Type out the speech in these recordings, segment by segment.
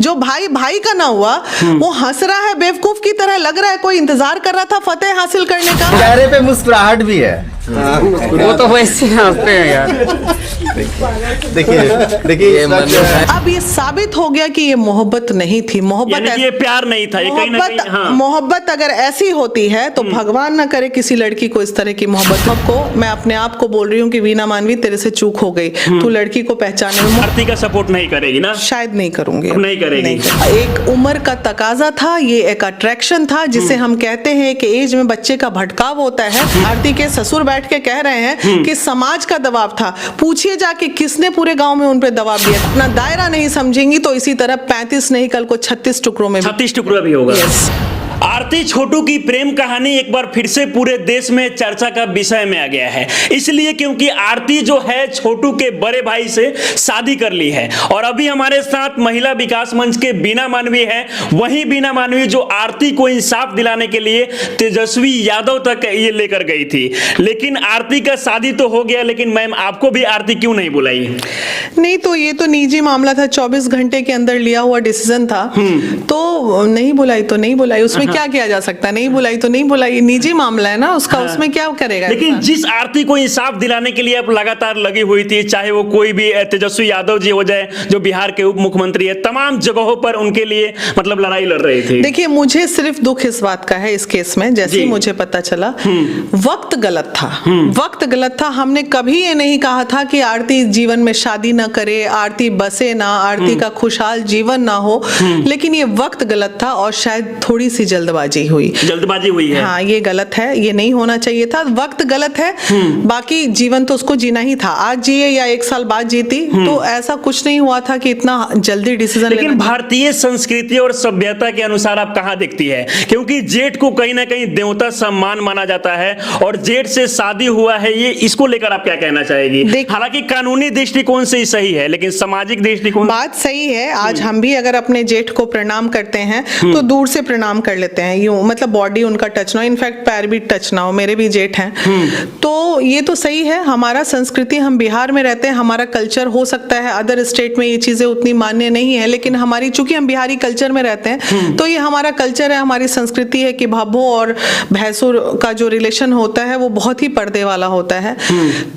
जो भाई भाई का ना हुआ वो हंस रहा है बेवकूफ की तरह, लग रहा है कोई इंतजार कर रहा था फतेह हासिल करने का। चेहरे पे मुस्कुराहट भी है। वो तो वैसे हंसते हैं यार। देखिए अब ये साबित हो गया कि ये मोहब्बत नहीं थी, मोहब्बत ये प्यार नहीं था, ये कहीं ना कहीं हाँ। मोहब्बत अगर ऐसी होती है तो भगवान ना करे किसी लड़की को इस तरह की मोहब्बत को। मैं अपने आप को बोल रही हूँ कि वीना मानवी तेरे से चूक हो गई, तू लड़की को पहचाने में आरती का सपोर्ट नहीं करेगी ना? शायद नहीं करूंगी, नहीं करेगी। एक उम्र का तकाजा था, ये एक अट्रैक्शन था जिसे हम कहते हैं कि एज में बच्चे का भटकाव होता है। आरती के ससुर बैठ के कह रहे हैं कि समाज का दबाव था। पूछिए जाके किसने पूरे गांव में उन पे दबाव दिया। अपना दायरा नहीं समझेंगी तो इसी तरह 35 नहीं कल को 36 टुकड़ों में 36 टुकड़ा भी होगा। आरती छोटू की प्रेम कहानी एक बार फिर से पूरे देश में चर्चा का विषय में आ गया है, इसलिए क्योंकि आरती जो है छोटू के बड़े भाई से शादी कर ली है। और अभी हमारे साथ महिला विकास मंच के वीना मानवी है, वही वीना मानवी जो आरती को इंसाफ दिलाने के लिए तेजस्वी यादव तक ये लेकर गई थी। लेकिन आरती का शादी तो हो गया, लेकिन मैम आपको भी आरती क्यों नहीं बुलाई? नहीं तो ये तो निजी मामला था, 24 घंटे के अंदर लिया हुआ डिसीजन था, तो नहीं बुलाई तो नहीं बुलाई, उसमें क्या किया जा सकता है। नहीं बुलाई तो नहीं बुलाई, निजी मामला है ना उसका, उसमें क्या करेगा। लेकिन जिस आरती को इंसाफ दिलाने के लिए अब लगातार लगी हुई थी, चाहे वो कोई भी तेजस्वी यादव जी हो जाए जो बिहार के उप मुख्यमंत्री है, तमाम जगहों पर उनके लिए मतलब लड़ाई लड़ रही थी। देखिए मुझे सिर्फ दुख इस बात का है इस केस में, जैसे ही मुझे पता चला वक्त गलत था, वक्त गलत था। हमने कभी ये नहीं कहा था कि आरती जीवन में शादी ना करे, आरती बसे ना, आरती का खुशहाल जीवन ना हो, लेकिन ये वक्त गलत था और शायद थोड़ी सी जल्दबाजी हुई है। हाँ ये गलत है, ये नहीं होना चाहिए था, वक्त गलत है। बाकी जीवन तो उसको जीना ही था, आज जिए या 1 साल बाद जीती, तो ऐसा कुछ नहीं हुआ था कि इतना जल्दी डिसीजन। लेकिन भारतीय संस्कृति और सभ्यता के अनुसार आप कहाँ दिखती है, क्योंकि जेठ को कहीं ना कहीं देवता सम्मान माना जाता है और जेठ से शादी हुआ है, ये इसको लेकर आप क्या कहना चाहेगी? हालांकि कानूनी दृष्टिकोण से ही सही है, लेकिन सामाजिक दृष्टिकोण बात सही है। आज हम भी अगर अपने जेठ को प्रणाम करते हैं तो दूर से प्रणाम कर लेते हैं, यूं मतलब बॉडी उनका टच ना हो, इनफैक्ट पैर भी टच ना हो। मेरे भी जेठ हैं, तो ये तो सही है। हमारा संस्कृति, हम बिहार में रहते हैं, हमारा कल्चर हो सकता है अदर स्टेट में ये चीजें उतनी मान्य नहीं है, लेकिन हमारी चूंकि हम बिहारी कल्चर में रहते हैं तो ये हमारा कल्चर है, हमारी संस्कृति है कि भाभो और भैंसुर का जो रिलेशन होता है वो बहुत ही पर्दे वाला होता है।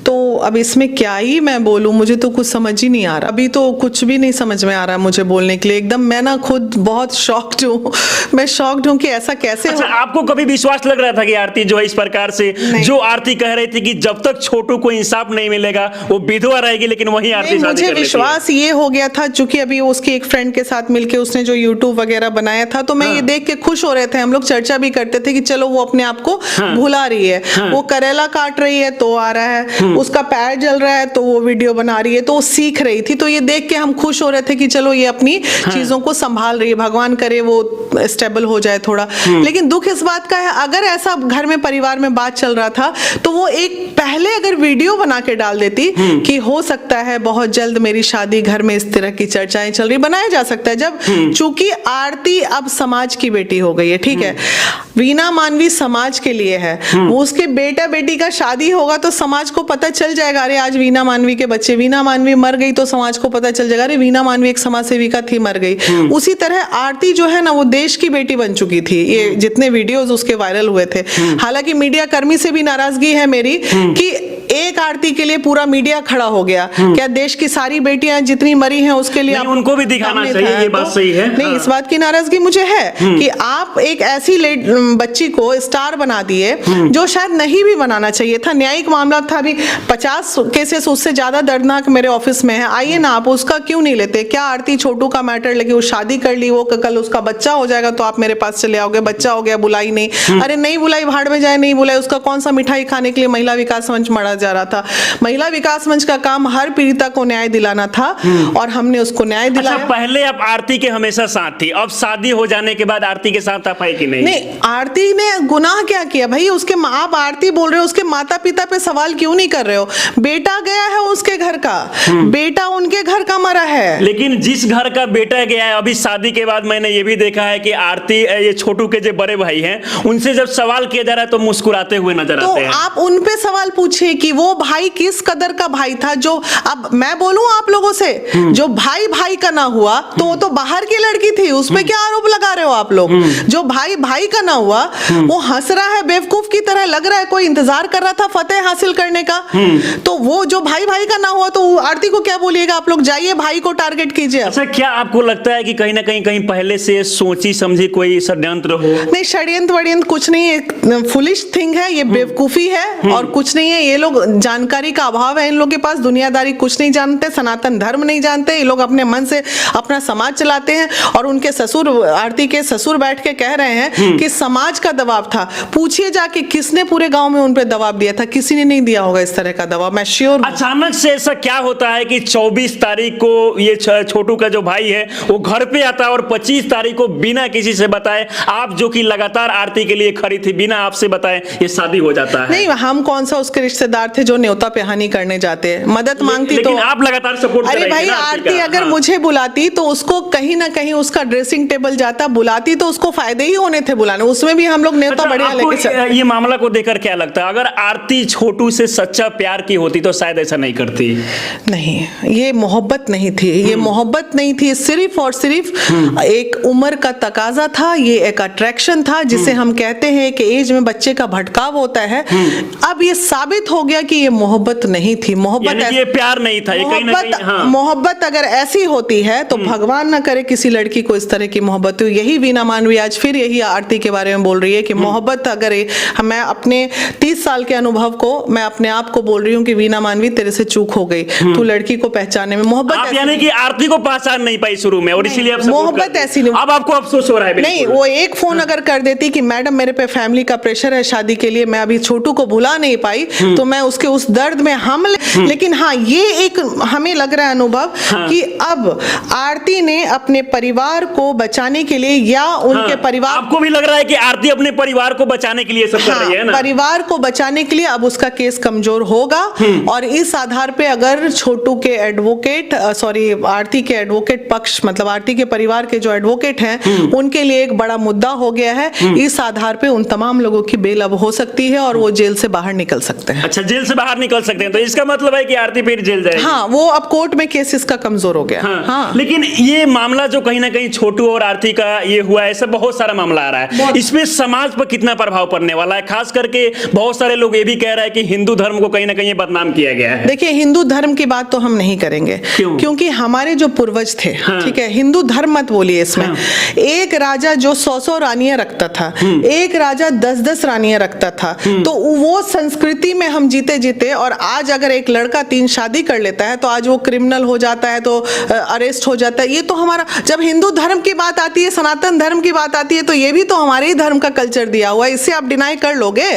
तो अब इसमें क्या ही मैं बोलूं, मुझे तो कुछ समझ ही नहीं आ रहा, अभी तो कुछ भी नहीं समझ में आ रहा मुझे बोलने के लिए। एकदम मैं ना खुद बहुत शॉक्ड हूँ, मैं शॉक्ड हूँ कि ऐसा कैसे। अच्छा, आपको कभी विश्वास लग रहा था कि आरती जो है इस प्रकार से, जो आरती कह रही थी कि जब तक छोटू को इंसाफ नहीं मिलेगा वो विधवा रहेगी, लेकिन वही आरती शादी मुझे विश्वास ये हो गया था चूंकि अभी उसकी एक फ्रेंड के साथ मिलके उसने जो यूट्यूब वगैरह बनाया था, तो मैं ये देख के खुश हो रहे थे, हम लोग चर्चा भी करते थे कि चलो वो अपने आप को भुला रही है, वो करेला काट रही है तो आ रहा है, उसका पैर जल रहा है तो वो वीडियो बना रही है, तो वो सीख रही थी। तो ये देख के हम खुश हो रहे थे कि चलो ये अपनी चीजों को संभाल रही है, भगवान करे वो स्टेबल हो जाए थोड़ा। लेकिन दुख इस बात का है, अगर ऐसा घर में परिवार में बात चल रहा था तो वो एक पहले अगर वीडियो बना के डाल देती कि हो सकता है बहुत जल्द मेरी शादी, घर में इस तरह की चर्चाएं चल रही, बनाया जा सकता है। जब चूंकि आरती अब समाज की बेटी हो गई है, ठीक है, वीना मानवी समाज के लिए है, वो उसके बेटा बेटी का शादी होगा तो समाज को पता चल जाएगा, अरे आज वीना मानवी के बच्चे, वीना मानवी मर गई तो समाज को पता चल जाएगा, अरे वीना मानवी एक समाज सेविका थी, मर गई। उसी तरह आरती जो है ना वो देश की बेटी बन चुकी थी। ये जितने वीडियोस उसके वायरल हुए थे, हालांकि मीडिया कर्मी से भी नाराजगी है मेरी कि एक आरती के लिए पूरा मीडिया खड़ा हो गया। क्या देश की सारी बेटियां जितनी मरी हैं उसके लिए आप उनको भी दिखाना चाहिए, ये बात सही है। नहीं, इस बात की नाराजगी मुझे है कि आप एक ऐसी बच्ची को स्टार बना दिए जो शायद नहीं भी बनाना चाहिए था। न्यायिक मामला था, अभी 50 केसेस उससे ज्यादा दर्दनाक मेरे ऑफिस में है, आइए ना आप उसका क्यों नहीं लेते? क्या आरती छोटू का मैटर लेके वो शादी कर ली, वो कल उसका बच्चा हो जाएगा तो आप मेरे पास चले आओगे, बच्चा हो गया बुलाई नहीं, अरे नहीं बुलाई भाड़ में जाए, नहीं बुलाई, उसका कौन सा मिठाई खाने के लिए महिला विकास मंच मरा जा रहा था। महिला विकास मंच का काम हर पीड़िता को न्याय दिलाना था और हमने उसको न्याय दिलाया। अच्छा, पहले आप आरती के हमेशा साथ थी, अब शादी हो जाने के बाद आरती के साथ आप है कि नहीं? नहीं, आरती ने गुनाह क्या किया भाई? उसके आप आरती बोल रहे हो, उसके माता पिता पे सवाल क्यों नहीं कर रहे हो? बेटा गया है उसके घर का, बेटा उनके घर का मरा है। लेकिन जिस घर का बेटा गया है, अभी शादी के बाद मैंने ये भी देखा है कि आरती, ये छोटू के जो बड़े भाई हैं, उनसे जब सवाल किया जा रहा है तो मुस्कुराते हुए नजर आते हैं। तो आप उन पे सवाल पूछिए कि वो भाई किस कदर का भाई था, जो अब मैं बोलूं आप लोगों से, जो भाई भाई का ना हुआ तो वो तो बाहर की लड़की थी, उस पे क्या आरोप लगा रहे हो आप लोग। जो भाई भाई का ना हुआ वो हंस रहा है बेवकूफ की तरह, लग रहा है कोई इंतजार कर रहा था फतेह हासिल करने का। तो वो जो भाई भाई का ना हुआ तो आरती को क्या बोलिएगा आप लोग, जाइए भाई को टारगेट कीजिए। अच्छा, क्या आपको लगता है कि कहीं ना कहीं पहले से सोची समझी कोई षड्यंत्र हो? नहीं, षड्यंत्र वड्यंत्र कुछ नहीं है, फुलिश थिंग है ये, बेवकूफी है और कुछ नहीं है। ये लोग जानकारी का अभाव है इन लोगों के पास, दुनियादारी कुछ नहीं जानते, सनातन धर्म नहीं जानते। ये लोग अपने मन से अपना समाज चलाते हैं। और उनके ससुर, आरती के ससुर बैठ के कह रहे हैं कि समाज का दबाव था। पूछिए जाके किसने पूरे गांव में उन पे दबाव दिया था, किसी ने नहीं दिया होगा इस तरह का दबाव, मैं श्योर। अचानक से ऐसा क्या होता है कि 24 तारीख को ये छोटू का जो भाई है वो घर पे आता है और 25 तारीख को बिना किसी से बताए, आप जो कि लगातार आरती के लिए खड़ी थी, बिना आपसे बताए ये शादी हो जाता है? नहीं, हम कौन सा उसके रिश्तेदार थे जो न्योता पे हानि करने जाते हैं, मदद मांगती तो। लेकिन आप लगातार सपोर्ट कर रही अरे थी भाई, ना आरती अगर मुझे बुलाती तो उसको कहीं ना कहीं उसका ड्रेसिंग टेबल जाता, बुलाती तो उसको फायदे ही होने थे बुलाने, उसमें भी हम लोग न्योता बढ़िया लेके। ये मामला को देखकर क्या लगता है, अगर आरती छोटू से सच्चा प्यार की होती तो शायद ऐसा नहीं करती? नहीं, ये मोहब्बत नहीं थी, ये मोहब्बत नहीं थी, सिर्फ और सिर्फ एक उम्र का तकाजा था, ये एक अट्रैक्शन था जिसे हम कहते हैं कि एज में बच्चे का भटकाव होता है। अब ये साबित हो गया कि ये मोहब्बत नहीं थी, मोहब्बत ये प्यार नहीं था, ये कहीं ना कहीं, हाँ। मोहब्बत अगर ऐसी होती है तो भगवान ना करे किसी लड़की को इस तरह की मोहब्बत हो। यही वीना मानवी आज फिर यही आरती के बारे में बोल रही है कि मोहब्बत अगर मैं अपने 30 साल के अनुभव को, मैं अपने आप को बोल रही हूँ कि वीना मानवी तेरे से चूक हो गई, तू लड़की को पहचानने में मोहब्बत, यानी कि आरती को पहचान नहीं पाई शुरू में और इसीलिए मोहब्बत ऐसी नहीं। अब आपको अफसोस हो रहा है? नहीं, वो एक फोन अगर कर देती कि मैडम मेरे पे फैमिली का प्रेशर है शादी के लिए, मैं अभी छोटू को भुला नहीं पाई, तो मैं उसके उस दर्द में लेकिन हाँ, ये एक हमें लग रहा है अनुभव कि अब आरती ने अपने परिवार को बचाने के लिए या उनके परिवार, आपको भी लग रहा है कि आरती अपने परिवार को बचाने के लिए सब कर रही है ना? परिवार को बचाने के लिए अब उसका केस कमजोर होगा और इस आधार पे अगर छोटू के एडवोकेट, आरती के एडवोकेट पक्ष, मतलब आरती के परिवार के जो एडवोकेट हैं, उनके लिए एक बड़ा मुद्दा हो गया है। इस आधार पे उन तमाम लोगों की बेल अब हो सकती है और वो जेल से बाहर निकल सकते हैं। अच्छा, जेल से बाहर निकल सकते हैं, तो इसका मतलब है कि आरती फिर जेल जाएगी? हाँ, वो अब कोर्ट में केस इसका कमजोर हो गया। हाँ। लेकिन ये मामला जो कहीं ना कहीं छोटू और आरती का ये हुआ है, ऐसा बहुत सारा मामला आ रहा है, इसमें समाज पर कितना प्रभाव पड़ने वाला है? खास करके बहुत सारे लोग ये भी कह रहे हैं कि हिंदू धर्म को कहीं ना कहीं बदनाम किया गया है। देखिए, हिंदू धर्म की बात तो हम नहीं करेंगे, क्योंकि हमारे जो पूर्वज थे, ठीक है, हिंदू धर्म मत बोलिए इसमें। एक राजा जो 100 रानियां रखता था, एक राजा 10 रानियां रखता था, तो वो संस्कृति में हम जीते जीते, और आज अगर एक लड़का 3 शादी कर लेता है तो आज वो क्रिमिनल हो जाता है, तो अरेस्ट हो जाता है। ये तो हमारा, जब हिंदू धर्म की बात आती है, सनातन धर्म की बात आती है, तो ये भी तो हमारे ही धर्म का कल्चर दिया हुआ है, इससे आप डिनाई कर लोगे?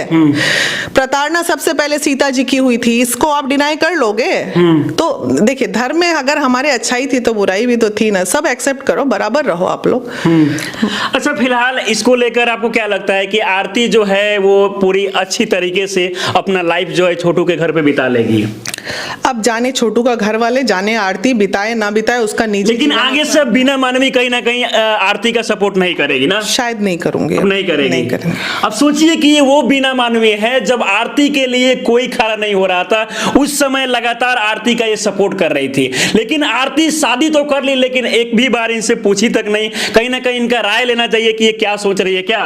प्रताड़ना सबसे पहले सीता जी की हुई थी, इसको आप डिनाई कर लोगे? तो देखिए, धर्म में अगर हमारे अच्छाई थी तो बुराई भी तो थी ना, सब एक्सेप्ट करो, बराबर रहो आप लोग। अच्छा, फिलहाल इसको लेकर आपको क्या लगता है कि आरती जो है वो पूरी अच्छी तरीके से अपना लाइफ जो है छोटू के घर पे बिता लेगी? अब जाने छोटू का घर वाले, जाने आरती बिताए ना बिताए, उसका निजी, लेकिन आगे से वीना मानवी कहीं ना कहीं आरती का सपोर्ट नहीं करेगी ना? शायद नहीं करूंगी, नहीं करेगी। अब सोचिए कि ये वो वीना मानवी है जब आरती के लिए कोई खड़ा नहीं हो रहा था, उस समय लगातार आरती का ये सपोर्ट कर रही थी, लेकिन आरती शादी तो कर ली, लेकिन एक भी बार इनसे पूछी तक नहीं। कहीं ना कहीं इनका राय लेना चाहिए कि ये क्या सोच रही है। क्या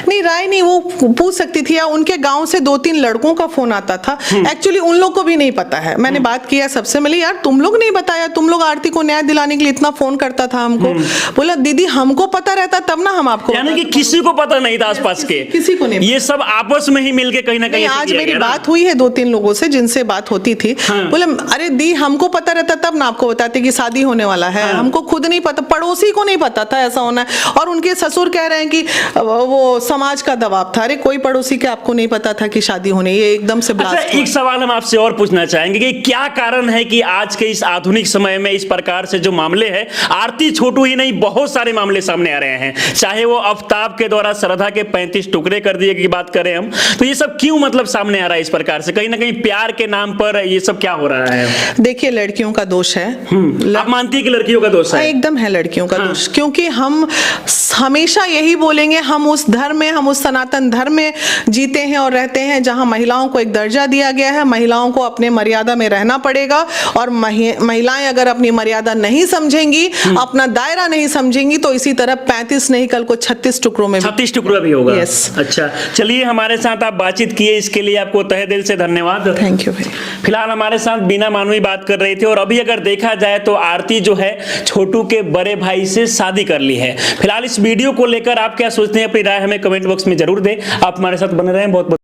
नहीं, राय नहीं, वो पूछ सकती थी, या उनके गांव से 2-3 लड़कों का फोन आता था, एक्चुअली उन लोग को भी नहीं पता है। मैंने बात किया सबसे, मिली यार तुम लोग नहीं बताया, तुम लोग आरती को न्याय दिलाने के लिए इतना फोन करता था हमको, बोला दीदी हमको पता रहता तब ना हम आपको, यानी कि किसी को पता नहीं था आसपास के, किसी को नहीं, ये सब आपस में ही मिलके कहीं ना कहीं। आज मेरी बात हुई है 2-3 लोगों से जिनसे बात होती थी, बोले अरे दी हमको पता रहता तब ना आपको बताते कि शादी होने वाला है, हमको खुद नहीं पता, पड़ोसी को नहीं पता था ऐसा होना है। और उनके ससुर कह रहे हैं कि वो समाज का दबाव था। अरे कोई पड़ोसी के आपको नहीं पता था कि शादी होने, ये एकदम से। अच्छा, एक सवाल हम आपसे और पूछना चाहेंगे कि क्या कारण है कि आज के इस आधुनिक समय में इस प्रकार से जो मामले हैं, आरती छोटू ही नहीं बहुत सारे मामले सामने आ रहे हैं। चाहे वो आफ्ताब के द्वारा श्रद्धा के 35 टुकड़े कर दिए की बात करें हम, तो ये सब क्यों मतलब सामने आ रहा है इस प्रकार से? कहीं ना कहीं प्यार के नाम पर ये सब क्या हो रहा है? देखिए, लड़कियों का दोष है। आप मानती है कि लड़कियों का दोष है? एकदम है लड़कियों का दोष, क्योंकि हम हमेशा यही बोलेंगे, हम उस धर्म में, हम उस सनातन धर्म में जीते हैं और रहते हैं जहां महिलाओं को एक दर्जा दिया गया है। महिलाओं को अपने मर्यादा में रहना पड़ेगा, और महिलाएं अगर अपनी मर्यादा नहीं समझेंगी, अपना दायरा नहीं समझेंगी, तो इसी तरह 35 नहीं, कल को 36 टुकड़ों में 36 टुकड़ा भी होगा। Yes. अच्छा, चलिए, हमारे साथ आप बातचीत किए, इसके लिए आपको तहे दिल से धन्यवाद। थैंक यू भाई। फिलहाल हमारे साथ बीना मानवी बात कर रही थी, और अभी अगर देखा जाए तो आरती जो है छोटू के बड़े भाई से शादी कर ली है। फिलहाल इस वीडियो को लेकर आप क्या सोचते हैं, अपनी राय हमें कमेंट बॉक्स में जरूर दें। आप हमारे साथ बने रहें। बहुत बहुत